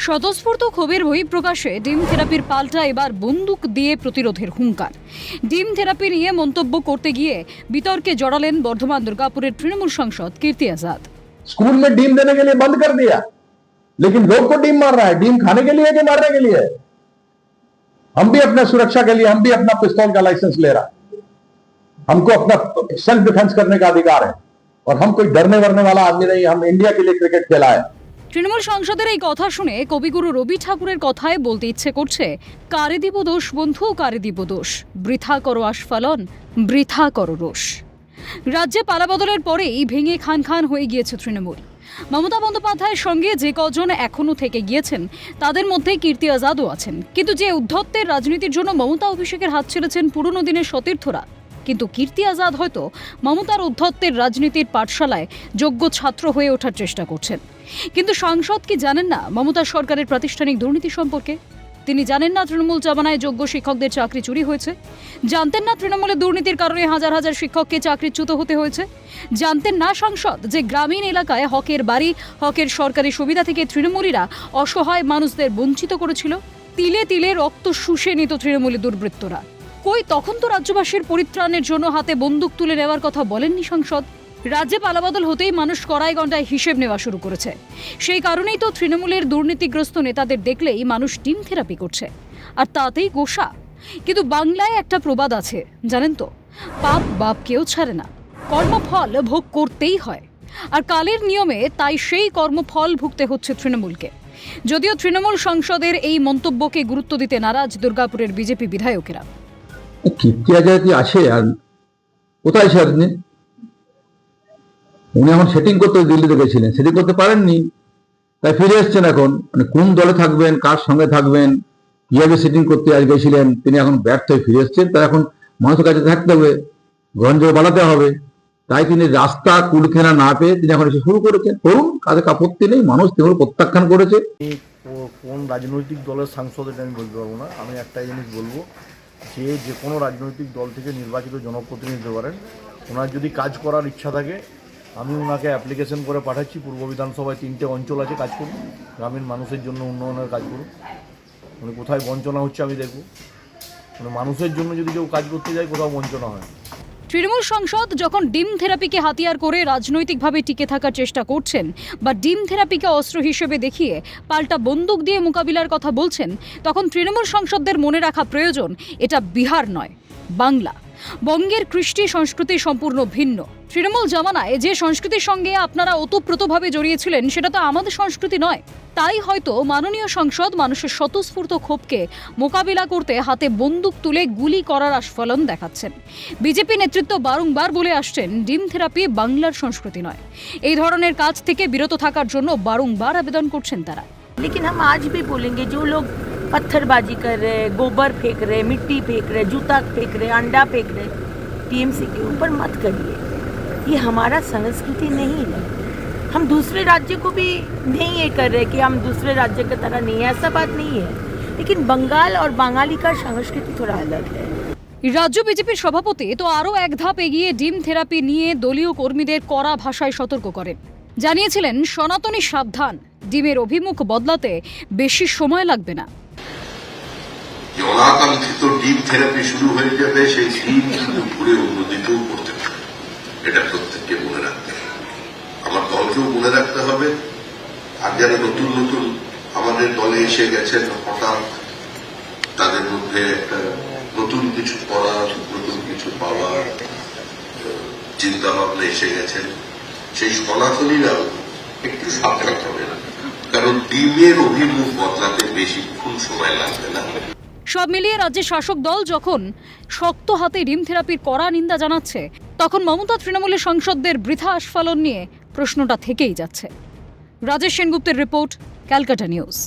স্বতঃস্ফূর্ত ক্ষোভের বহিঃপ্রকাশে ডিম থেরাপির পাল্টা এবার বন্দুক দিয়ে প্রতিরোধের হুঙ্কার। ডিম থেরাপি নিয়ে মন্তব্য করতে গিয়ে বিতর্কে জড়ালেন বর্ধমান দুর্গাপুরের তৃণমূল সাংসদ কীর্তি আজাদ। स्कूल में डीम देने के लिए बंद कर दिया, लेकिन लोग को डीम मार रहा है। डीम खाने के लिए कि मारने के लिए? हम भी अपने सुरक्षा के लिए हम भी अपना पिस्तौल का लाइसेंस ले रहा है। हमको अपना सेल्फ डिफेंस करने का अधिकार है और हम कोई डरने वरने वाला आदमी नहीं। हम इंडिया के लिए क्रिकेट खेला है। তৃণমূল সাংসদের এই কথা শুনে কবিগুরু রবি ঠাকুরের কথায় বলতে ইচ্ছে করছে, কারে দিব দোষ বন্ধু, কারে দিব দোষ, বৃথা করো আস্ফালন, বৃথা করো রোষ। রাজ্যে পালাবদলের পরেই ভেঙে খান খান হয়ে গিয়েছে তৃণমূল। মমতা বন্দ্যোপাধ্যায়ের সঙ্গে যে কজন এখনও থেকে গিয়েছেন তাদের মধ্যে কীর্তি আজাদও আছেন। কিন্তু যে উদ্ধত্তের রাজনীতির জন্য মমতা অভিষেকের হাত ছেড়েছেন পুরনো দিনের সতীর্থরা, কিন্তু কীর্তি আজাদ হয়তো মমতার উদ্ধত্তের রাজনীতির পাঠশালায় যোগ্য ছাত্র হয়ে ওঠার চেষ্টা করছেন। কিন্তু সাংসদ কি জানেন না মমতার সরকারের প্রাতিষ্ঠানিক দুর্নীতি সম্পর্কে? তিনি জানেন না তৃণমূল জামানায় যোগ্য শিক্ষকদের চাকরি চুরি হয়েছে? জানতেন না তৃণমূলের দুর্নীতির কারণে হাজার হাজার শিক্ষককে চাকরিচ্যুত হতে হয়েছে? জানতেন না সাংসদ যে গ্রামীণ এলাকায় হকের বাড়ি, হকের সরকারি সুবিধা থেকে তৃণমূলীরা অসহায় মানুষদের বঞ্চিত করেছিল? তিলে তিলে রক্ত শুষে নিত তৃণমূলী দুর্বৃত্তরা। কই তখন তো রাজ্যবাসীর পরিত্রাণের জন্য হাতে বন্দুক তুলে নেওয়ার কথা বলেননি সাংসদ। রাজ্যে পালাবদল হতেই মানুষ কড়ায় গন্ডায় হিসেব নেওয়া শুরু করেছে। সেই কারণেই তো তৃণমূলের দুর্নীতিগ্রস্ত নেতাদের দেখলেই মানুষ ডিম থেরাপি করছে, আর তাতেই গোসা। কিন্তু বাংলায় একটা প্রবাদ আছে জানেন তো, পাপ বাপকেও ছাড়ে না, কর্মফল ভোগ করতেই হয়। আর কালের নিয়মে তাই সেই কর্মফল ভুগতে হচ্ছে তৃণমূলকে। যদিও তৃণমূল সাংসদের এই মন্তব্যকে গুরুত্ব দিতে নারাজ দুর্গাপুরের বিজেপি বিধায়কেরা। কীর্তি আজাদ আছে আর কোথায় আপনি? উনি এখন সেটিং করতে দিল্লিতে গেছিলেন, সেটিং করতে পারেননি, তাই ফিরে এসছেন। এখন মানে কোন দলে থাকবেন, কার সঙ্গে থাকবেন, কিভাবে সেটিং করতে আজ গেছিলেন, তিনি এখন ব্যর্থ হয়ে ফিরে এসছেন। তাই এখন মানুষের কাছে থাকতে হবে, গঞ্জ বাড়াতে হবে। তাই তিনি রাস্তা কুলখেনা না পেয়ে তিনি এখন এসে শুরু করেছেন। করুন, কাজে আপত্তি নেই। মানুষ তিনি প্রত্যাখ্যান করেছে। কোন রাজনৈতিক দলের সাংসদ এটা আমি বলতে পারবো না। আমি একটাই জিনিস বলবো, যে কোনো রাজনৈতিক দল থেকে নির্বাচিত জনপ্রতিনিধি হতে পারেন। ওনার যদি কাজ করার ইচ্ছা থাকে, আমি ওনাকে অ্যাপ্লিকেশন করে পাঠাচ্ছি। পূর্ব বিধানসভায় 3টে অঞ্চল আছে, কাজ করুন, গ্রামীণ মানুষের জন্য উন্নয়নের কাজ করুন। মানে কোথায় বঞ্চনা হচ্ছে আমি দেখব। মানে মানুষের জন্য যদি কেউ কাজ করতে যায়, কোথাও বঞ্চনা হয়। তৃণমূল সাংসদ যখন ডিম থেরাপিকে হাতিয়ার করে রাজনৈতিকভাবে টিকে থাকার চেষ্টা করছেন, বা ডিম থেরাপিকে অস্ত্র হিসেবে দেখিয়ে পাল্টা বন্দুক দিয়ে মোকাবিলার কথা বলছেন, তখন তৃণমূল সাংসদদের মনে রাখা প্রয়োজন, এটা বিহার নয়, বাংলা। বঙ্গের কৃষ্টি সংস্কৃতি সম্পূর্ণ ভিন্ন। তৃণমূল জামানায় যে সংস্কৃতির সঙ্গে আপনারা ওতপ্রোতভাবে জড়িয়েছিলেন, সেটা তো আমাদের সংস্কৃতি নয়। তাই হয়তো মাননীয় সাংসদ মানুষের স্বতঃস্ফূর্ত ক্ষোভকে মোকাবিলা করতে হাতে বন্দুক তুলে গুলি করার আস্ফালন দেখাচ্ছেন। বিজেপি নেতৃত্ব বারংবার বলে আসছেন, ডিম থেরাপি বাংলার সংস্কৃতি নয়। এই ধরনের কাজ থেকে বিরত থাকার জন্য বারংবার আবেদন করছেন তারা। लेकिन हम आज भी बोलेंगे, जो लोग पत्थरबाजी कर रहे, गोबर फेंक रहे, मिट्टी फेंक रहे, जूता फेंक रहे, अंडा फेंक रहे, टीएमसी के ऊपर मत करिए। ये हमारा संस्कृति नहीं है। हम दूसरे राज्य को भी नहीं ये कर रहे कि हम दूसरे राज्य की तरह नहीं है, ऐसा बात नहीं है। लेकिन बंगाल और बंगाली का संस्कृति थोड़ा अलग है। রাজ্য বিজেপির সভাপতি তো আরও এক ধাপ এগিয়ে ডিম থেরাপি নিয়ে দলীয় কর্মীদের কড়া ভাষায় সতর্ক করেন। জানিয়েছিলেন, সনাতনী সাবধান, ডিমের অভিমুখ বদলাতে বেশি সময় লাগবে না। অনাকাঙ্ক্ষিত ডিম থেরাপি শুরু হয়ে যাবে, সেই ডিম কিন্তু ঘুরে অন্যদিকেও করতে পারে। এটা প্রত্যেককে মনে রাখতে হবে, আমার দলকেও মনে রাখতে হবে। আর যারা নতুন নতুন আমাদের দলে এসে গেছেন, হঠাৎ তাদের মধ্যে একটা নতুন কিছু করার, নতুন কিছু পাওয়ার চিন্তা ভাবনা এসে গেছেন, সেই সনাতনীরাও একটু সাবধান হবে না, কারণ ডিমের অভিমুখ বদলাতে বেশিক্ষণ সময় লাগবে না। সব মিলিয়ে রাজ্যের শাসক দল যখন শক্ত হাতে ডিম থেরাপির কড়া নিন্দা জানাচ্ছে, তখন মমতা তৃণমূলের সাংসদদের বৃথা আস্ফালন নিয়ে প্রশ্নটা থেকেই যাচ্ছে। রাজেশ সেনগুপ্তের রিপোর্ট, ক্যালকাটা নিউজ।